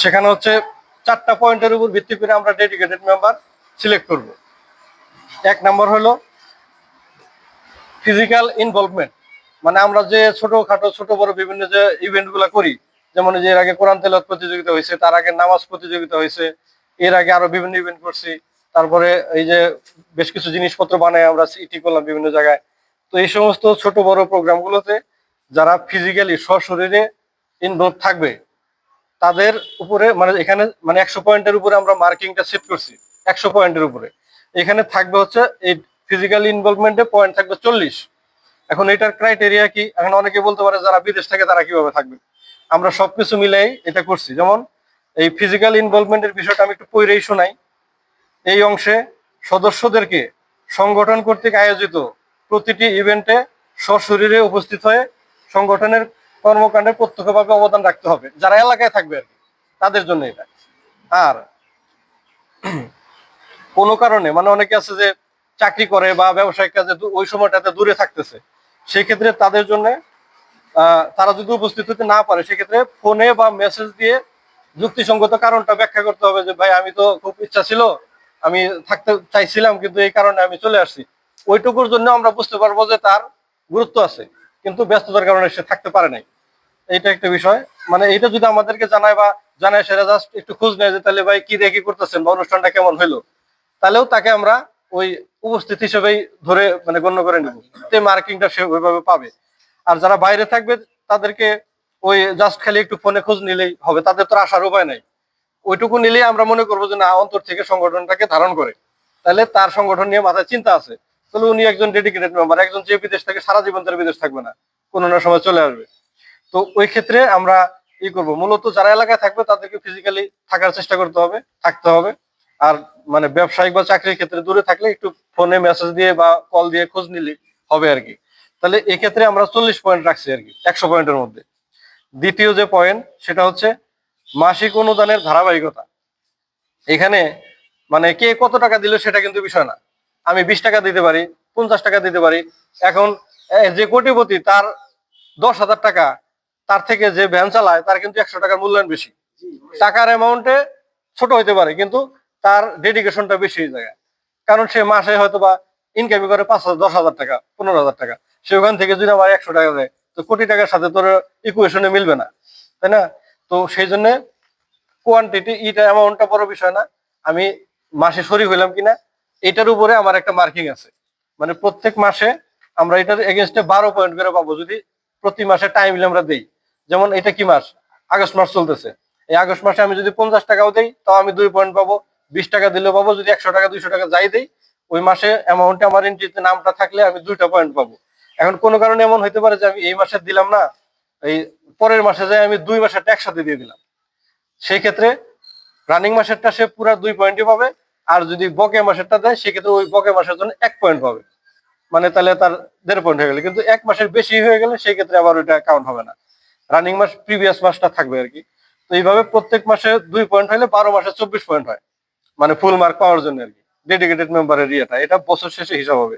সেখানে হচ্ছে 4টা পয়েন্টের উপর ভিত্তি করে আমরা ডেডিকেটেড মেম্বার সিলেক্ট করব। 1 নম্বর হলো ফিজিক্যাল ইনভলভমেন্ট, মানে আমরা যে ছোটখাটো ছোট বড় বিভিন্ন যে ইভেন্টগুলো করি, যেমন যে এর আগে কোরআন তেলাওয়াত প্রতিযোগিতা হয়েছে, তার আগে নামাজ প্রতিযোগিতা হয়েছে, এর আগে আরো বিভিন্ন ইভেন্ট করছি। তারপরে এই যে বেশ কিছু জিনিসপত্র বানাই আমরা সিটি করলাম বিভিন্ন জায়গায়। তো এই সমস্ত ছোট বড় প্রোগ্রামগুলোতে যারা ফিজিক্যালি সশরীরে ইনভলভ থাকবে তাদের উপরে, মানে এখানে মানে 100 পয়েন্টের উপরে আমরা মার্কিংটা সেট করছি। 100 পয়েন্টের উপরে এখানে থাকবে হচ্ছে এই ফিজিক্যাল ইনভলভমেন্টে পয়েন্ট থাকবে 40। এখন এটার ক্রাইটেরিয়া কি? এখন অনেকে বলতে পারে যারা বিদেশ থাকে তারা কিভাবে থাকবে। আমরা সবকিছু মিলাই এটা করছি। যেমন এই ফিজিক্যাল ইনভলভমেন্টের বিষয়টা আমি একটু পড়েই শোনাই। এই অংশে সদস্যদেরকে সংগঠন কর্তৃক আয়োজিত প্রতিটি ইভেন্টে সশরীরে উপস্থিত হয়ে সংগঠনের কর্মকাণ্ডে প্রত্যক্ষভাবে অবদান রাখতে হবে, যারা এলাকায় থাকবে আর কি, তাদের জন্য এটা। আর কোনো কারণে মানে অনেকে আছে যে চাকরি করে বা ব্যবসায়িক কাজে ওই সময়টাতে দূরে থাকতেছে, সেই ক্ষেত্রে তাদের জন্য তারা যদি উপস্থিত হতে না পারে সেক্ষেত্রে ফোনে বা মেসেজ দিয়ে যুক্তিসঙ্গত কারণটা ব্যাখ্যা করতে হবে যে ভাই আমি তো খুব ইচ্ছা ছিল, আমি থাকতে চাইছিলাম কিন্তু এই কারণে আমি চলে আসছি। ওইটুকুর জন্য আমরা বুঝতে পারবো যে তার গুরুত্ব আছে, কিন্তু ব্যস্ততার কারণে সে থাকতে পারে নাই। এইটা একটা বিষয়। মানে এটা যদি আমাদেরকে জানায় বা জানায় সেটা জাস্ট একটু খোঁজ নেয় যে তাহলে ভাই কি দেখি করতেছেন বা অনুষ্ঠানটা কেমন হইলো, তাহলেও তাকে আমরা ওই উপস্থিত হিসেবেই ধরে মানে গণ্য করে নেব, তে মার্কিংটা সে ওইভাবে পাবে। আর যারা বাইরে থাকবে তাদেরকে ওই জাস্ট খালি একটু ফোনে খোঁজ নিলেই হবে, তাদের তো আসার উপায় নাই। ওইটুকু নিলেই আমরা মনে করবো যে না, অন্তর থেকে সংগঠনটাকে ধারণ করে, তাহলে তার সংগঠন নিয়ে মাথায় চিন্তা আছে, তাহলে উনি একজন ডেডিকেটেড মেম্বার। একজন যে বিদেশ থেকে সারা জীবন তার বিদেশ থাকবে না, কোনো না সময় চলে আসবে। তো ওই ক্ষেত্রে আমরা ই করব, মূলত যারা এলাকায় থাকবে তাদেরকে ফিজিক্যালি থাকার চেষ্টা করতে হবে, থাকতে হবে। আর মানে ব্যবসায়িক বা চাকরির ক্ষেত্রে দূরে থাকলে একটু ফোনে মেসেজ দিয়ে বা কল দিয়ে খোঁজ নিলে হবে আর কি। তাহলে এক্ষেত্রে আমরা 40 পয়েন্ট রাখছি আর কি 100 পয়েন্টের মধ্যে। দ্বিতীয় যে পয়েন্ট সেটা হচ্ছে মাসিক অনুদানের ধারাবাহিকতা। এখানে মানে কে কত টাকা দিল সেটা কিন্তু বিষয় না। আমি 20 টাকা দিতে পারি, 50 টাকা দিতে পারি। এখন যে কোটিপতি তার 10,000 টাকা, তার থেকে যে ভ্যান চালায় তার কিন্তু 100 টাকার মূল্যায়ন বেশি। টাকার অ্যামাউন্টে ছোট হইতে পারে কিন্তু তার ডেডিকেশনটা বেশি হয়ে যায়। কারণ সে মাসে হয়তো বা ইনকাম করে 5,000, 10,000 টাকা, 15,000 টাকা। সে ওখান থেকে যদি আবার 100 টাকা দেয় তো কোটি টাকার সাথে তোর ইকুয়েশনে মিলবে না, তাই না? তো সেই জন্য কোয়ান্টিটি ইটা অ্যামাউন্টটা বড় বিষয় না, আমি মাসে শরীর হইলাম কিনা এটার উপরে আমার একটা মার্কিং আছে। মানে প্রত্যেক মাসে আমরা এটার এগেনস্টে 12 পয়েন্ট করে পাবো যদি প্রতি মাসে টাইম আমরা দেই। যেমন এটা কি মাস? আগস্ট মাস চলতেছে। এই আগস্ট মাসে আমি যদি 50 টাকাও দেই তাও আমি 2 পয়েন্ট পাবো। 20 টাকা দিলেও পাবো, যদি 100 টাকা 200 টাকা যাই দেই ওই মাসে অ্যামাউন্টে আমার এন্ট্রিতে নামটা থাকলে আমি 2টা পয়েন্ট পাবো। এখন কোনো কারণে এমন হইতে পারে যে আমি এই মাসে দিলাম না, এই পরের মাসে যাই আমি 2 মাসেরটা একসাথে দিয়ে দিলাম। সেই ক্ষেত্রে রানিং মাসেরটা সে পুরো 2 পয়েন্টই পাবে। আর যদি বকেয়া মাসেরটা দেয় সেক্ষেত্রে ওই বকেয়া মাসের জন্য 1 পয়েন্ট পাবে। মানে তাহলে তার 1.5 পয়েন্ট হয়ে গেল। কিন্তু 1 মাসের বেশি হয়ে গেলে সেই ক্ষেত্রে আবার ওইটা কাউন্ট হবে না, রানিং মাস প্রিভিয়াস মাসটা থাকবে আর কি। তো এইভাবে প্রত্যেক মাসে 2 পয়েন্ট হলে 12 মাসে 24 পয়েন্ট হয়, মানে ফুল মার্ক পাওয়ার জন্য আর কি। ডেডিকেটেড মেম্বারের ইয়েটা এটা বছর শেষে হিসাব হবে।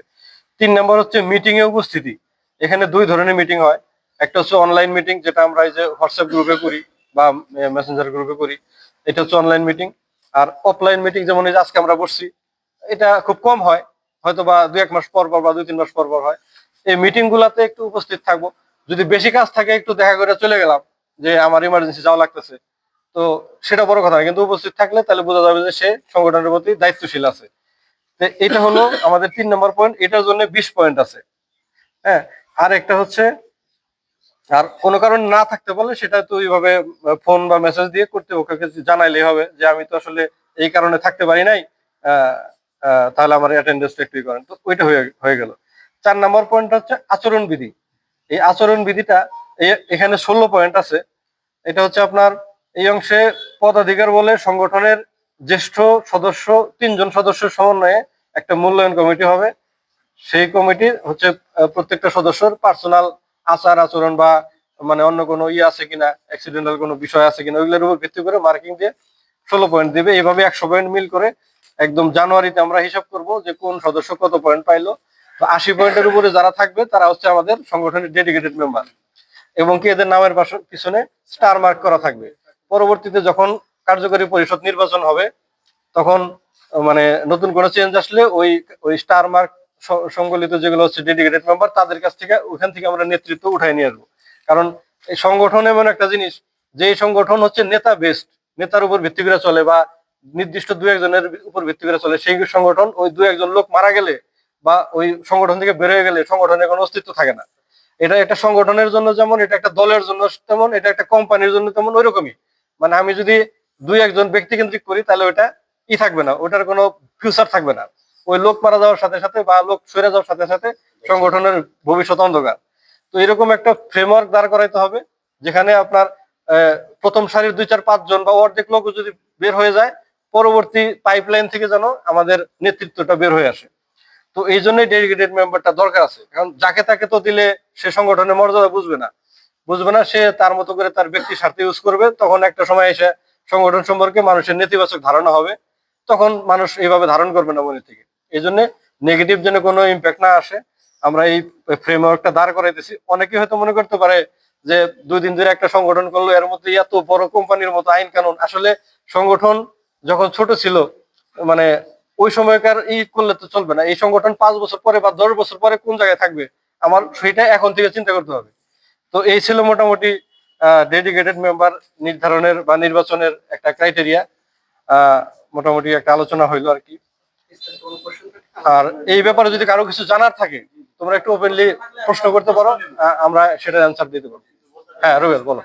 3 নম্বর হচ্ছে মিটিং এ উপস্থিতি। এখানে 2 ধরনের মিটিং হয়। একটা হচ্ছে অনলাইন মিটিং, যেটা আমরা এই যে হোয়াটসঅ্যাপ গ্রুপে করি বা মেসেঞ্জার গ্রুপে করি, এটা হচ্ছে অনলাইন মিটিং। আর অফলাইন মিটিং যেমন এই যে আজকে আমরা বসছি, এটা খুব কম হয়, হয়তো বা 2-1 মাস পর পর বা 2-3 মাস পর পর হয়। এই মিটিং গুলাতে একটু উপস্থিত থাকবো। যদি বেশি কাজ থাকে একটু দেখা করে চলে গেলাম, যে আমার ইমার্জেন্সি যাওয়া লাগতেছে, তো সেটা বড় কথা না, কিন্তু উপস্থিত থাকলে তাহলে বোঝা যাবে যে সে সংগঠনের প্রতি দায়িত্বশীল আছে। তো এটা হলো আমাদের 3 নম্বর পয়েন্ট, এটার জন্য 20 পয়েন্ট আছে। হ্যাঁ, আর একটা হচ্ছে আর কোনো কারণ না থাকতে পারলে সেটা তো ওইভাবে ফোন বা মেসেজ দিয়ে কর্তৃপক্ষকে জানাইলেই হবে যে আমি তো আসলে এই কারণে থাকতে পারি নাই, আহ, তাহলে আমার অ্যাটেন্ডেন্সটা একটু করেন। তো ওইটা হয়ে গেল। 4 নম্বর পয়েন্ট হচ্ছে আচরণ বিধি। এই আচরণ বিধিটা এখানে 16 পয়েন্ট আছে। এটা হচ্ছে আপনার এই অংশে পদাধিকার বলে সংগঠনের জ্যেষ্ঠ সদস্য 3 জন সদস্যের সমন্বয়ে একটা মূল্যায়ন কমিটি হবে। সেই কমিটি হচ্ছে প্রত্যেকটা সদস্যর পার্সোনাল আচার আচরণ বা মানে অন্য কোনো আছে কিনা, অ্যাক্সিডেন্টাল কোনো বিষয় আছে কিনা, ওইগুলোর উপর ভিত্তি করে মার্কিং দিয়ে 16 পয়েন্ট দিবে। এইভাবে 100 পয়েন্ট মিল করে একদম জানুয়ারিতে আমরা হিসাব করব যে কোন সদস্য কত পয়েন্ট পাইলো। তো 80 পয়েন্টের উপরে যারা থাকবে তারা হচ্ছে আমাদের সংগঠনের ডেডিকেটেড মেম্বার, এবং কি এদের নামের পিছনে স্টার মার্ক করা থাকবে। পরবর্তীতে যখন কার্যকরী পরিষদ নির্বাচন হবে তখন মানে নতুন কোনো চেঞ্জ আসলে ওই ওই স্টার মার্ক সংবলিত যেগুলো হচ্ছে ডেডিকেটেড মেম্বার তাদের কাছ থেকে ওখান থেকে আমরা নেতৃত্ব উঠাই নিয়ে আসবো। কারণ এই সংগঠন এমন একটা জিনিস যে এই সংগঠন হচ্ছে নেতা বেসড, নেতার উপর ভিত্তি করে চলে বা নির্দিষ্ট দু একজনের উপর ভিত্তি করে চলে। সেই সংগঠন ওই দু একজন লোক মারা গেলে বা ওই সংগঠন থেকে বের হয়ে গেলে সংগঠনের কোনো অস্তিত্ব থাকে না। এটা একটা সংগঠনের জন্য যেমন, এটা একটা দলের জন্য তেমন, এটা একটা কোম্পানির জন্য তেমন, ওইরকমই। মানে আমি যদি দুই একজন ব্যক্তি কেন্দ্রিক করি তাহলে ওটা থাকবে না, ওটার কোনো ফিউচার থাকবে না। ওই লোক মারা যাওয়ার সাথে সাথে বা লোক সরে যাওয়ার সাথে সাথে সংগঠনের ভবিষ্যৎ অন্ধকার। তো এরকম একটা ফ্রেমওয়ার্ক দাঁড় করাইতে হবে যেখানে আপনার প্রথম সারির 2 4 5 জন বা অর্ধেক লোক যদি বের হয়ে যায়, পরবর্তী পাইপলাইন থেকে যেন আমাদের নেতৃত্বটা বের হয়ে আসে। তো এই জন্যই ডেডিকেটেড মেম্বারটা দরকার আছে, কারণ যাকে তাকে তো দিলে সে সংগঠনের মর্যাদা বুঝবে না, সে তার মতো করে তার ব্যক্তি স্বার্থে ইউজ করবে। তখন একটা সময় এসে সংগঠন সম্পর্কে মানুষের নেতিবাচক ধারণা হবে, তখন মানুষ এইভাবে ধারণ করবে না মনে থেকে। এই জন্য নেগেটিভ যেন কোনো ইম্প্যাক্ট না আসে, আমরা এই ফ্রেমওয়ার্কটা দাঁড় করাইতেছি। অনেকে হয়তো মনে করতে পারে যে 2 দিন ধরে একটা সংগঠন করলো, এর মধ্যে এত বড় কোম্পানির মতো আইন কানুন। আসলে সংগঠন যখন ছোট ছিল, মানে ওই সময়কার করলে তো চলবে না। এই সংগঠন 5 বছর পরে বা 10 বছর পরে কোন জায়গায় থাকবে, আমার সেটা এখন থেকে চিন্তা করতে হবে। তো এই ছিল মোটামুটি ডেডিকেটেড মেম্বার নির্ধারণের বা নির্বাচনের একটা ক্রাইটেরিয়া। মোটামুটি একটা আলোচনা হইলো আর কি। আর এই ব্যাপারে যদি কারো কিছু জানার থাকে তোমরা একটু ওপেনলি প্রশ্ন করতে পারো, আমরা সেটার অ্যান্সার দিতে পারবো। হ্যাঁ রুবেল বলো।